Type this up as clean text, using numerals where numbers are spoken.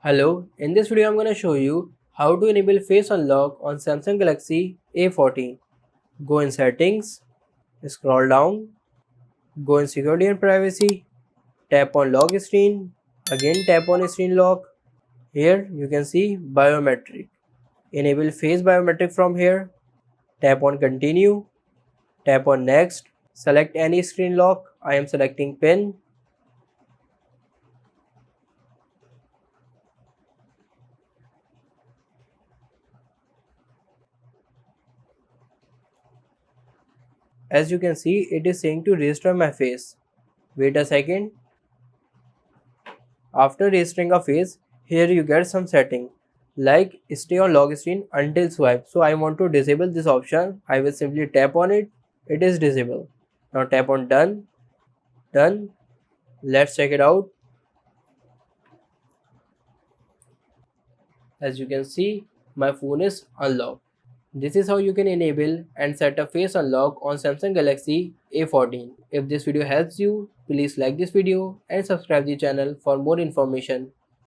Hello, in this video I'm going to show you how to enable Face Unlock on Samsung Galaxy A14. Go in Settings, scroll down, go in Security and Privacy, tap on Lock Screen, again tap on Screen Lock. Here you can see Biometric. Enable Face Biometric from here, tap on Continue, tap on Next, select any screen lock. I am selecting Pin. As you can see, it is saying to register my face. Wait a second. After registering a face, here you get some setting like stay on lock screen until swipe. So I want to disable this option. I will simply tap on it. It is disabled. Now tap on done. Done. Let's check it out. As you can see, my phone is unlocked. This is how you can enable and set a face unlock on Samsung Galaxy A14. If this video helps you, please like this video and subscribe the channel for more information.